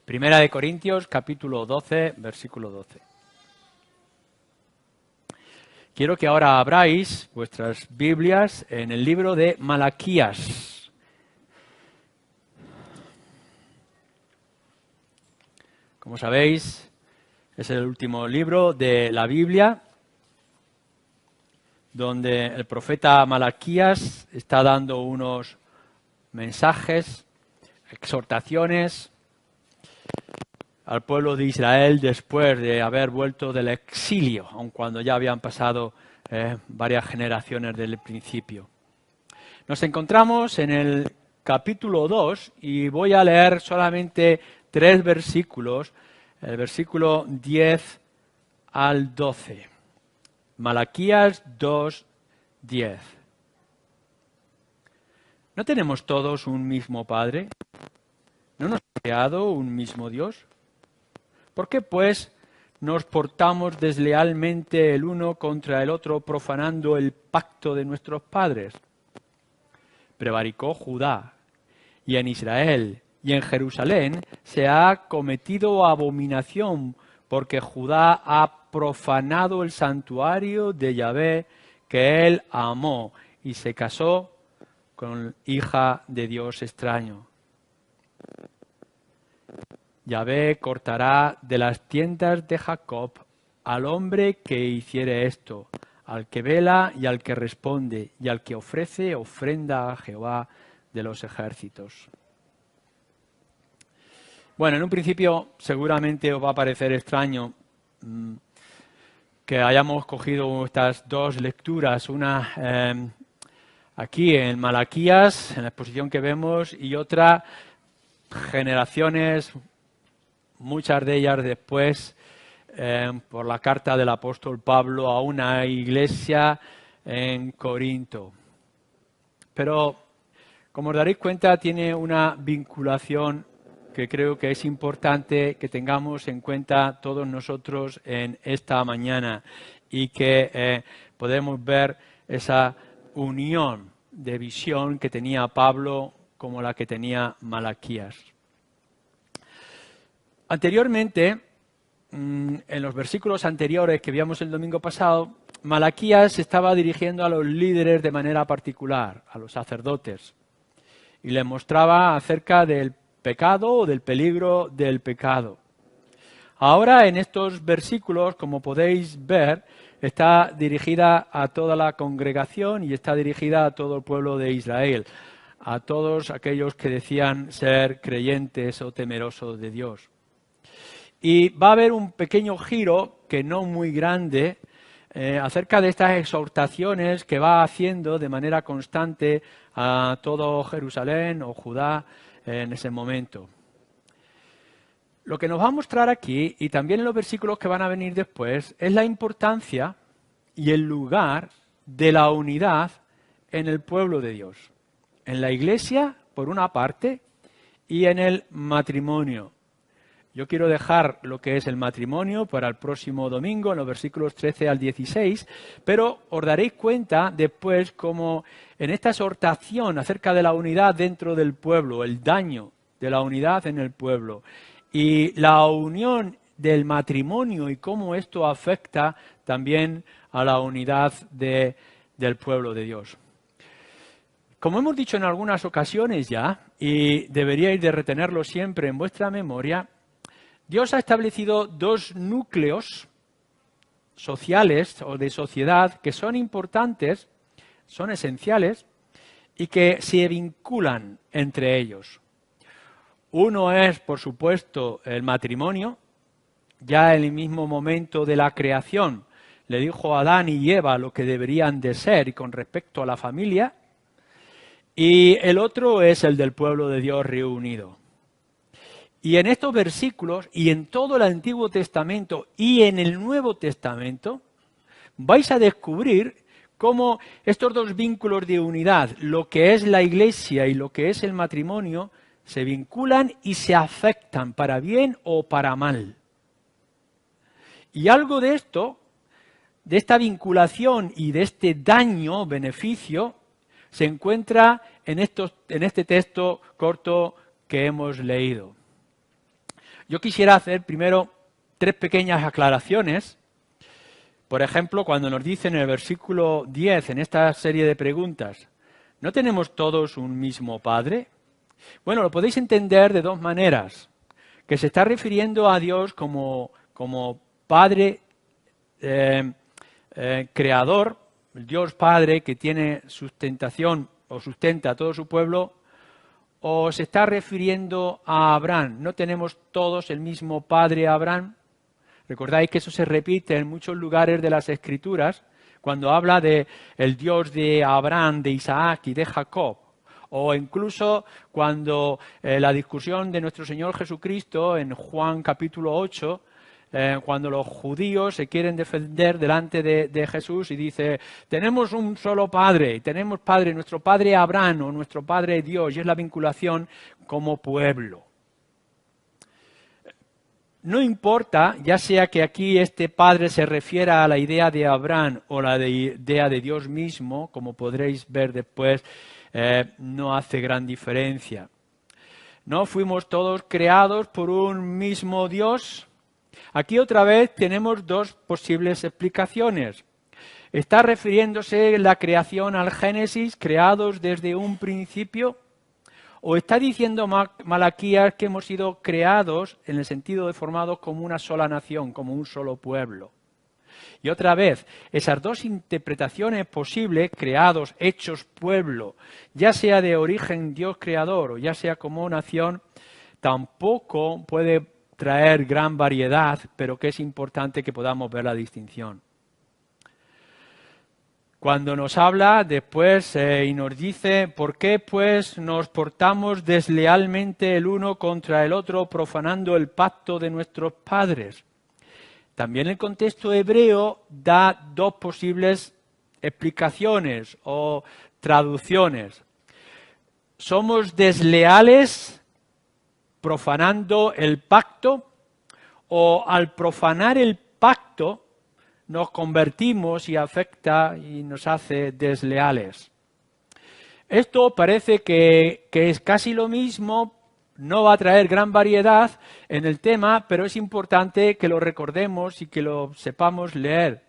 Primera de Corintios, capítulo 12, versículo 12. Quiero que ahora abráis vuestras Biblias en el libro de Malaquías. Como sabéis, es el último libro de la Biblia, donde el profeta Malaquías está dando unos mensajes, exhortaciones al pueblo de Israel después de haber vuelto del exilio, aun cuando ya habían pasado varias generaciones del principio. Nos encontramos en el capítulo 2 y voy a leer solamente 3 versículos, el versículo 10 al 12. Malaquías 2, 10. ¿No tenemos todos un mismo Padre? ¿No nos ha creado un mismo Dios? ¿Por qué, pues, nos portamos deslealmente el uno contra el otro, profanando el pacto de nuestros padres? Prevaricó Judá, y en Israel y en Jerusalén se ha cometido abominación, porque Judá ha profanado el santuario de Yahvé que él amó, y se casó con hija de Dios extraño. Yahvé cortará de las tiendas de Jacob al hombre que hiciere esto, al que vela y al que responde, y al que ofrece ofrenda a Jehová de los ejércitos. Bueno, en un principio seguramente os va a parecer extraño que hayamos cogido estas dos lecturas, una aquí en Malaquías, en la exposición que vemos, y otra generaciones, muchas de ellas después, por la carta del apóstol Pablo a una iglesia en Corinto. Pero, como os daréis cuenta, tiene una vinculación que creo que es importante que tengamos en cuenta todos nosotros en esta mañana y que podemos ver esa unión de visión que tenía Pablo como la que tenía Malaquías. Anteriormente, en los versículos anteriores que vimos el domingo pasado, Malaquías se estaba dirigiendo a los líderes de manera particular, a los sacerdotes, y les mostraba acerca del pecado o del peligro del pecado. Ahora, en estos versículos, como podéis ver, está dirigida a toda la congregación y está dirigida a todo el pueblo de Israel, a todos aquellos que decían ser creyentes o temerosos de Dios. Y va a haber un pequeño giro, que no muy grande, acerca de estas exhortaciones que va haciendo de manera constante a todo Jerusalén o Judá en ese momento. Lo que nos va a mostrar aquí, y también en los versículos que van a venir después, es la importancia y el lugar de la unidad en el pueblo de Dios. En la iglesia, por una parte, y en el matrimonio. Yo quiero dejar lo que es el matrimonio para el próximo domingo, en los versículos 13 al 16, pero os daréis cuenta después cómo en esta exhortación acerca de la unidad dentro del pueblo, el daño de la unidad en el pueblo y la unión del matrimonio y cómo esto afecta también a la unidad del pueblo de Dios. Como hemos dicho en algunas ocasiones ya, y deberíais de retenerlo siempre en vuestra memoria, Dios ha establecido 2 núcleos sociales o de sociedad que son importantes, son esenciales y que se vinculan entre ellos. Uno es, por supuesto, el matrimonio. Ya en el mismo momento de la creación le dijo a Adán y Eva lo que deberían de ser y con respecto a la familia. Y el otro es el del pueblo de Dios reunido. Y en estos versículos, y en todo el Antiguo Testamento y en el Nuevo Testamento, vais a descubrir cómo estos 2 vínculos de unidad, lo que es la iglesia y lo que es el matrimonio, se vinculan y se afectan para bien o para mal. Y algo de esto, de esta vinculación y de este daño, beneficio, se encuentra en este texto corto que hemos leído. Yo quisiera hacer primero 3 pequeñas aclaraciones. Por ejemplo, cuando nos dice en el versículo 10, en esta serie de preguntas, ¿no tenemos todos un mismo Padre? Bueno, lo podéis entender de 2 maneras. Que se está refiriendo a Dios como Padre creador, el Dios Padre que tiene sustentación o sustenta a todo su pueblo, o se está refiriendo a Abraham. ¿No tenemos todos el mismo Padre Abraham? Recordáis que eso se repite en muchos lugares de las Escrituras, cuando habla de el Dios de Abraham, de Isaac y de Jacob. O incluso cuando la discusión de nuestro Señor Jesucristo en Juan capítulo 8, cuando los judíos se quieren defender delante de Jesús y dice, tenemos un solo Padre, y tenemos Padre, nuestro Padre Abraham o nuestro Padre Dios, y es la vinculación como pueblo. No importa, ya sea que aquí este Padre se refiera a la idea de Abraham o la idea de Dios mismo, como podréis ver después, no hace gran diferencia. ¿No fuimos todos creados por un mismo Dios? Aquí otra vez tenemos 2 posibles explicaciones. ¿Está refiriéndose la creación al Génesis, creados desde un principio? ¿O está diciendo Malaquías que hemos sido creados, en el sentido de formados como una sola nación, como un solo pueblo? Y otra vez, esas 2 interpretaciones posibles, creados, hechos pueblo, ya sea de origen Dios creador o ya sea como nación, tampoco puede traer gran variedad, pero que es importante que podamos ver la distinción. Cuando nos habla después y nos dice, ¿por qué pues nos portamos deslealmente el uno contra el otro, profanando el pacto de nuestros padres? También el contexto hebreo da 2 posibles explicaciones o traducciones. ¿Somos desleales profanando el pacto? ¿O al profanar el pacto nos convertimos y afecta y nos hace desleales? Esto parece que es casi lo mismo, no va a traer gran variedad en el tema, pero es importante que lo recordemos y que lo sepamos leer.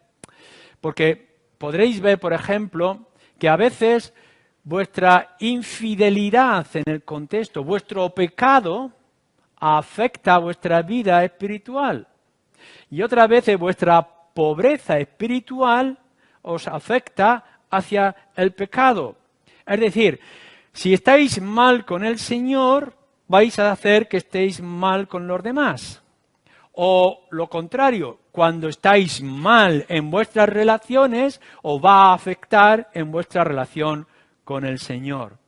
Porque podréis ver, por ejemplo, que a veces vuestra infidelidad en el contexto, vuestro pecado, afecta a vuestra vida espiritual. Y otras veces vuestra pobreza espiritual os afecta hacia el pecado. Es decir, si estáis mal con el Señor, vais a hacer que estéis mal con los demás. O lo contrario, cuando estáis mal en vuestras relaciones, os va a afectar en vuestra relación con el Señor.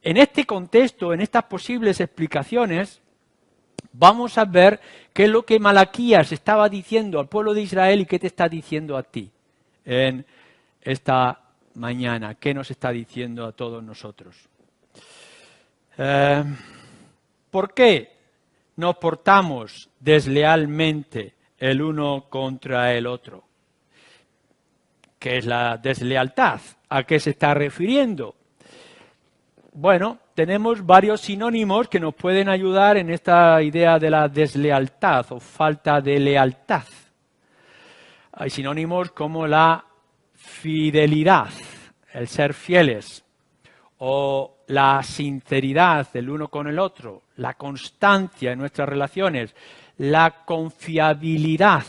En este contexto, en estas posibles explicaciones, vamos a ver qué es lo que Malaquías estaba diciendo al pueblo de Israel y qué te está diciendo a ti en esta mañana, qué nos está diciendo a todos nosotros. ¿Por qué nos portamos deslealmente el uno contra el otro? ¿Qué es la deslealtad? ¿A qué se está refiriendo? Bueno, tenemos varios sinónimos que nos pueden ayudar en esta idea de la deslealtad o falta de lealtad. Hay sinónimos como la fidelidad, el ser fieles, o la sinceridad del uno con el otro, la constancia en nuestras relaciones, la confiabilidad.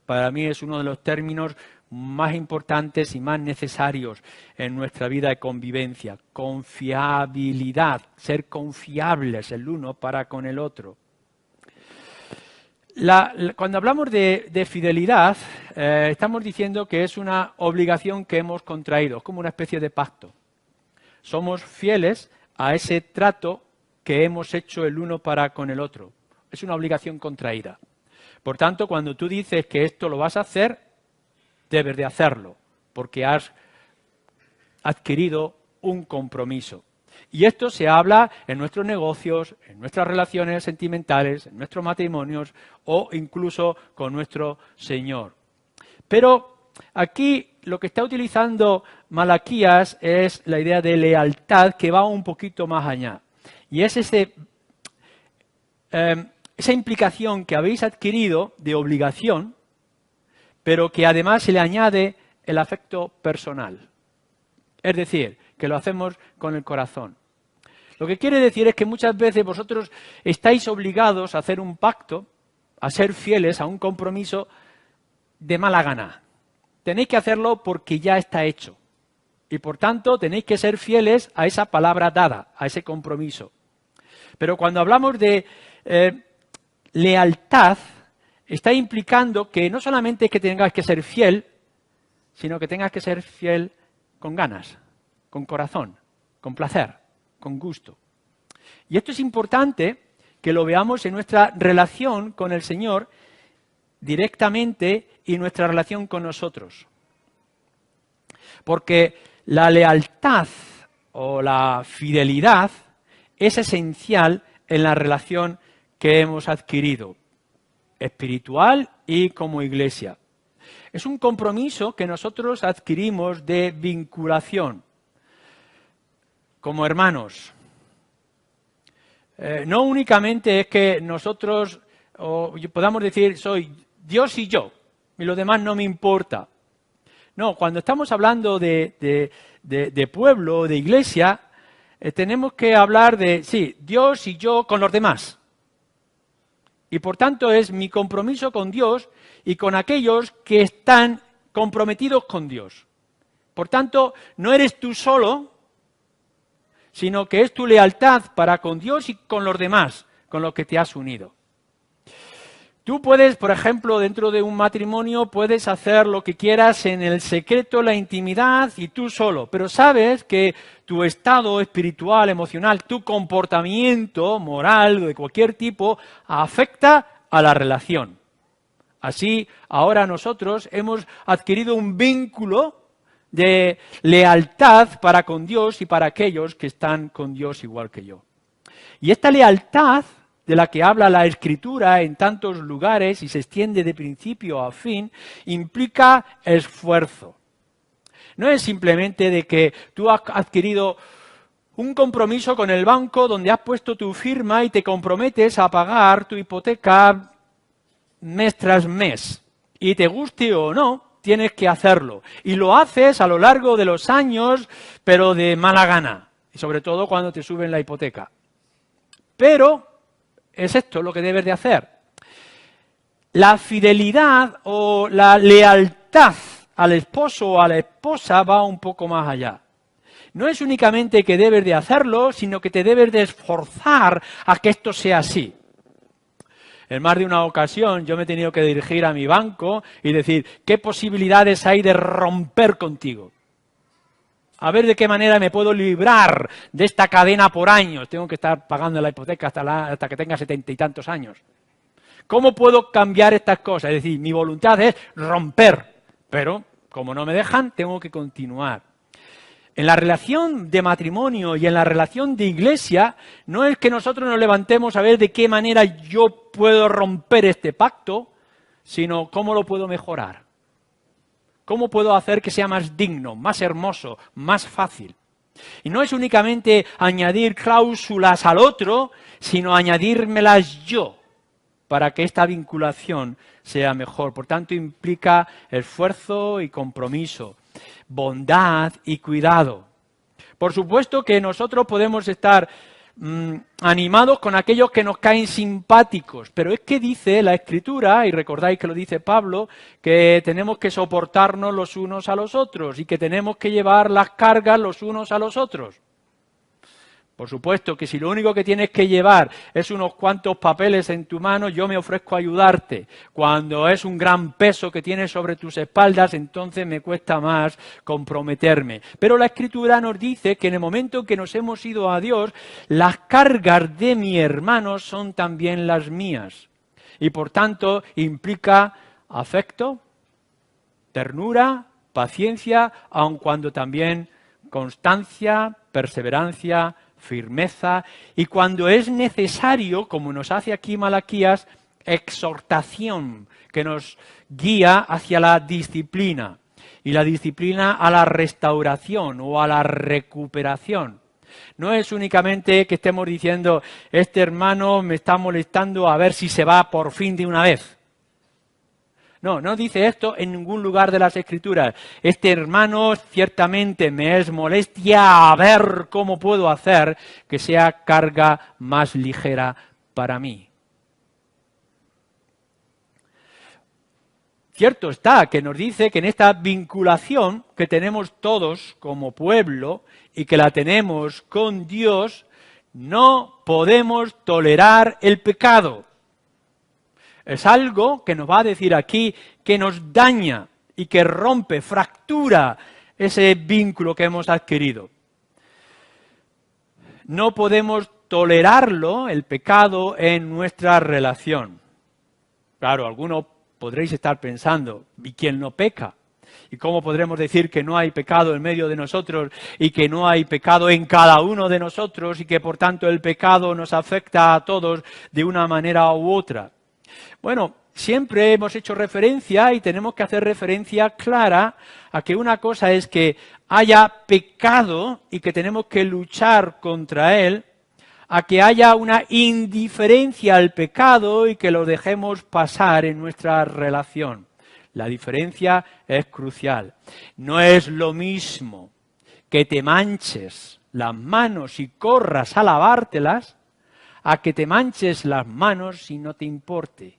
Para mí es uno de los términos más importantes y más necesarios en nuestra vida de convivencia. Confiabilidad, ser confiables el uno para con el otro. Cuando hablamos de fidelidad, estamos diciendo que es una obligación que hemos contraído, como una especie de pacto. Somos fieles a ese trato que hemos hecho el uno para con el otro. Es una obligación contraída. Por tanto, cuando tú dices que esto lo vas a hacer, debes de hacerlo, porque has adquirido un compromiso. Y esto se habla en nuestros negocios, en nuestras relaciones sentimentales, en nuestros matrimonios o incluso con nuestro Señor. Pero aquí lo que está utilizando Malaquías es la idea de lealtad que va un poquito más allá. Y es ese esa implicación que habéis adquirido de obligación, pero que además se le añade el afecto personal. Es decir, que lo hacemos con el corazón. Lo que quiere decir es que muchas veces vosotros estáis obligados a hacer un pacto, a ser fieles a un compromiso de mala gana. Tenéis que hacerlo porque ya está hecho. Y por tanto tenéis que ser fieles a esa palabra dada, a ese compromiso. Pero cuando hablamos de lealtad, está implicando que no solamente es que tengas que ser fiel, sino que tengas que ser fiel con ganas, con corazón, con placer, con gusto. Y esto es importante que lo veamos en nuestra relación con el Señor directamente y nuestra relación con nosotros. Porque la lealtad o la fidelidad es esencial en la relación que hemos adquirido, espiritual y como iglesia. Es un compromiso que nosotros adquirimos de vinculación como hermanos. No únicamente es que nosotros podamos decir soy Dios y yo, y lo demás no me importa. No, cuando estamos hablando de pueblo, de iglesia, tenemos que hablar de, sí, Dios y yo con los demás. Y por tanto es mi compromiso con Dios y con aquellos que están comprometidos con Dios. Por tanto, no eres tú solo, sino que es tu lealtad para con Dios y con los demás, con los que te has unido. Tú puedes, por ejemplo, dentro de un matrimonio, puedes hacer lo que quieras en el secreto, la intimidad y tú solo, pero sabes que tu estado espiritual, emocional, tu comportamiento moral de cualquier tipo afecta a la relación. Así, ahora nosotros hemos adquirido un vínculo de lealtad para con Dios y para aquellos que están con Dios igual que yo. Y esta lealtad de la que habla la Escritura en tantos lugares y se extiende de principio a fin, implica esfuerzo. No es simplemente de que tú has adquirido un compromiso con el banco donde has puesto tu firma y te comprometes a pagar tu hipoteca mes tras mes. Y te guste o no, tienes que hacerlo. Y lo haces a lo largo de los años, pero de mala gana. Y sobre todo cuando te suben la hipoteca. Pero es esto lo que debes de hacer. La fidelidad o la lealtad al esposo o a la esposa va un poco más allá. No es únicamente que debes de hacerlo, sino que te debes de esforzar a que esto sea así. En más de una ocasión yo me he tenido que dirigir a mi banco y decir, ¿qué posibilidades hay de romper contigo? A ver de qué manera me puedo librar de esta cadena por años. Tengo que estar pagando la hipoteca hasta que tenga 70 y tantos años. ¿Cómo puedo cambiar estas cosas? Es decir, mi voluntad es romper, pero como no me dejan, tengo que continuar. En la relación de matrimonio y en la relación de iglesia, no es que nosotros nos levantemos a ver de qué manera yo puedo romper este pacto, sino cómo lo puedo mejorar. ¿Cómo puedo hacer que sea más digno, más hermoso, más fácil? Y no es únicamente añadir cláusulas al otro, sino añadírmelas yo, para que esta vinculación sea mejor. Por tanto, implica esfuerzo y compromiso, bondad y cuidado. Por supuesto que nosotros podemos estar animados con aquellos que nos caen simpáticos, pero es que dice la Escritura, y recordáis que lo dice Pablo, que tenemos que soportarnos los unos a los otros y que tenemos que llevar las cargas los unos a los otros. Por supuesto que si lo único que tienes que llevar es unos cuantos papeles en tu mano, yo me ofrezco a ayudarte. Cuando es un gran peso que tienes sobre tus espaldas, entonces me cuesta más comprometerme. Pero la Escritura nos dice que en el momento en que nos hemos ido a Dios, las cargas de mi hermano son también las mías. Y por tanto implica afecto, ternura, paciencia, aun cuando también constancia, perseverancia, firmeza, y cuando es necesario, como nos hace aquí Malaquías, exhortación que nos guía hacia la disciplina, y la disciplina a la restauración o a la recuperación. No es únicamente que estemos diciendo, este hermano me está molestando a ver si se va por fin de una vez. No, no dice esto en ningún lugar de las Escrituras. Este hermano ciertamente me es molestia, a ver cómo puedo hacer que sea carga más ligera para mí. Cierto está que nos dice que en esta vinculación que tenemos todos como pueblo y que la tenemos con Dios, no podemos tolerar el pecado. Es algo que nos va a decir aquí que nos daña y que rompe, fractura ese vínculo que hemos adquirido. No podemos tolerarlo, el pecado, en nuestra relación. Claro, algunos podréis estar pensando, ¿y quién no peca? ¿Y cómo podremos decir que no hay pecado en medio de nosotros y que no hay pecado en cada uno de nosotros y que por tanto el pecado nos afecta a todos de una manera u otra? Bueno, siempre hemos hecho referencia y tenemos que hacer referencia clara a que una cosa es que haya pecado y que tenemos que luchar contra él, a que haya una indiferencia al pecado y que lo dejemos pasar en nuestra relación. La diferencia es crucial. No es lo mismo que te manches las manos y corras a lavártelas a que te manches las manos y no te importe.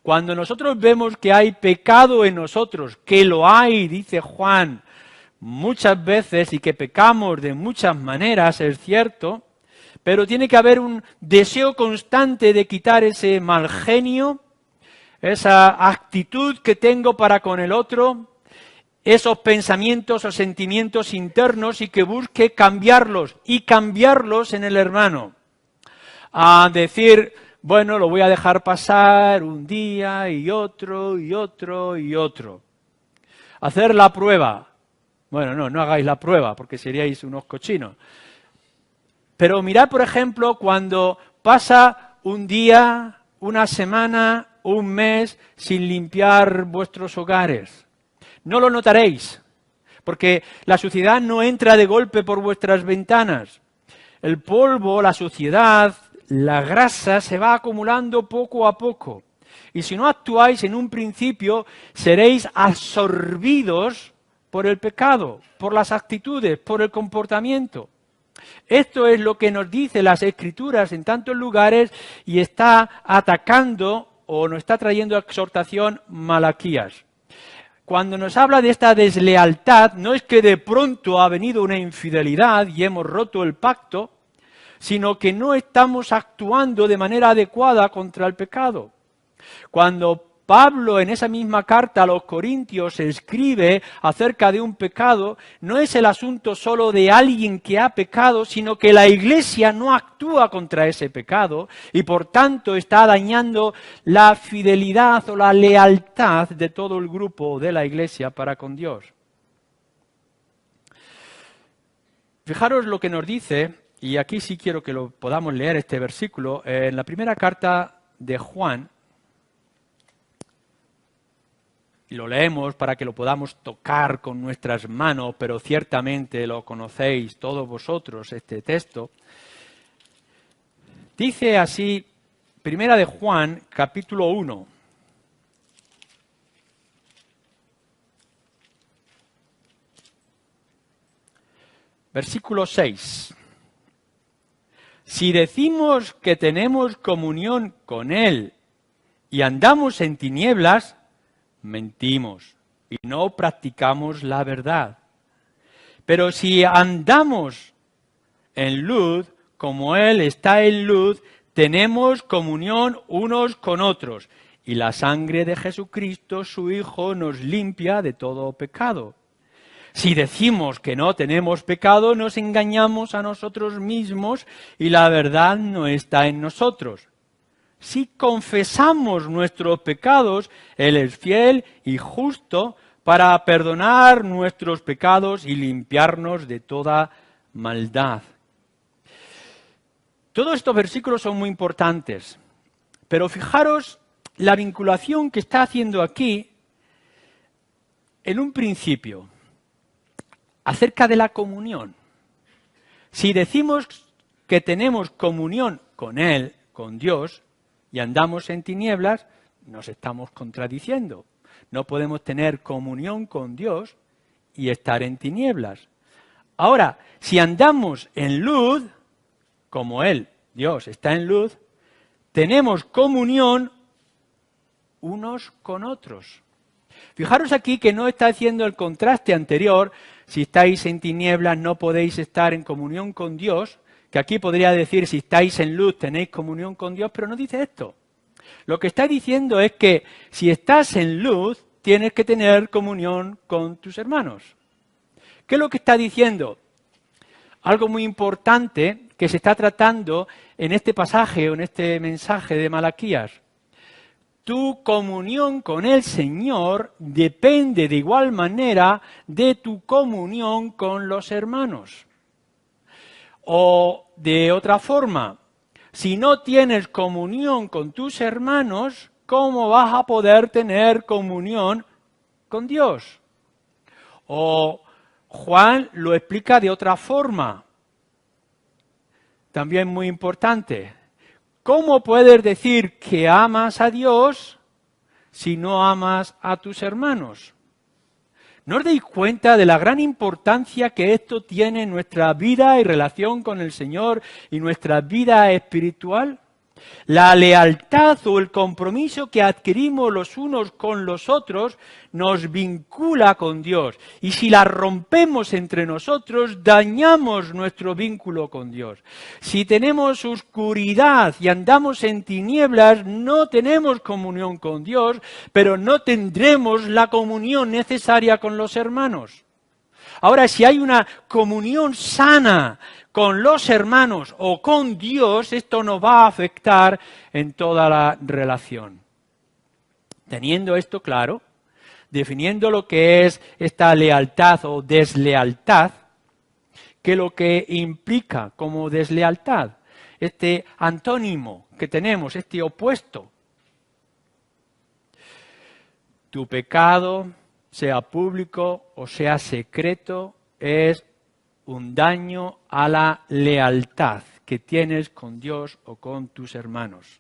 Cuando nosotros vemos que hay pecado en nosotros, que lo hay, dice Juan, muchas veces y que pecamos de muchas maneras, es cierto, pero tiene que haber un deseo constante de quitar ese mal genio, esa actitud que tengo para con el otro, esos pensamientos o sentimientos internos y que busque cambiarlos y cambiarlos en el hermano. A decir, bueno, lo voy a dejar pasar un día y otro y otro y otro. Hacer la prueba. Bueno, no hagáis la prueba porque seríais unos cochinos. Pero mirad, por ejemplo, cuando pasa un día, una semana, un mes sin limpiar vuestros hogares. No lo notaréis, porque la suciedad no entra de golpe por vuestras ventanas. El polvo, la suciedad, la grasa se va acumulando poco a poco. Y si no actuáis en un principio, seréis absorbidos por el pecado, por las actitudes, por el comportamiento. Esto es lo que nos dice las Escrituras en tantos lugares y está atacando o nos está trayendo exhortación Malaquías. Cuando nos habla de esta deslealtad, no es que de pronto ha venido una infidelidad y hemos roto el pacto, sino que no estamos actuando de manera adecuada contra el pecado. Cuando Pablo en esa misma carta a los Corintios escribe acerca de un pecado, no es el asunto solo de alguien que ha pecado, sino que la Iglesia no actúa contra ese pecado y por tanto está dañando la fidelidad o la lealtad de todo el grupo de la Iglesia para con Dios. Fijaros lo que nos dice, y aquí sí quiero que lo podamos leer este versículo, en la primera carta de Juan. Y lo leemos para que lo podamos tocar con nuestras manos, pero ciertamente lo conocéis todos vosotros, este texto. Dice así, primera de Juan, capítulo 1. Versículo 6. Si decimos que tenemos comunión con Él y andamos en tinieblas, mentimos y no practicamos la verdad. Pero si andamos en luz, como Él está en luz, tenemos comunión unos con otros. Y la sangre de Jesucristo, su Hijo, nos limpia de todo pecado. Si decimos que no tenemos pecado, nos engañamos a nosotros mismos y la verdad no está en nosotros. Si confesamos nuestros pecados, Él es fiel y justo para perdonar nuestros pecados y limpiarnos de toda maldad. Todos estos versículos son muy importantes, pero fijaros la vinculación que está haciendo aquí en un principio acerca de la comunión. Si decimos que tenemos comunión con Él, con Dios, y andamos en tinieblas, nos estamos contradiciendo. No podemos tener comunión con Dios y estar en tinieblas. Ahora, si andamos en luz, como Él, Dios, está en luz, tenemos comunión unos con otros. Fijaros aquí que no está haciendo el contraste anterior, si estáis en tinieblas no podéis estar en comunión con Dios, que aquí podría decir si estáis en luz tenéis comunión con Dios, pero no dice esto. Lo que está diciendo es que si estás en luz tienes que tener comunión con tus hermanos. ¿Qué es lo que está diciendo? Algo muy importante que se está tratando en este pasaje o en este mensaje de Malaquías. Tu comunión con el Señor depende de igual manera de tu comunión con los hermanos. O de otra forma, si no tienes comunión con tus hermanos, ¿cómo vas a poder tener comunión con Dios? O Juan lo explica de otra forma, también muy importante. ¿Cómo puedes decir que amas a Dios si no amas a tus hermanos? ¿No os dais cuenta de la gran importancia que esto tiene en nuestra vida y relación con el Señor y nuestra vida espiritual? La lealtad o el compromiso que adquirimos los unos con los otros nos vincula con Dios. Y si la rompemos entre nosotros, dañamos nuestro vínculo con Dios. Si tenemos oscuridad y andamos en tinieblas, no tenemos comunión con Dios, pero no tendremos la comunión necesaria con los hermanos. Ahora, si hay una comunión sana con los hermanos o con Dios, esto nos va a afectar en toda la relación. Teniendo esto claro, definiendo lo que es esta lealtad o deslealtad, ¿qué es lo que implica como deslealtad? Este antónimo que tenemos, este opuesto. Tu pecado, sea público o sea secreto, es un daño a la lealtad que tienes con Dios o con tus hermanos.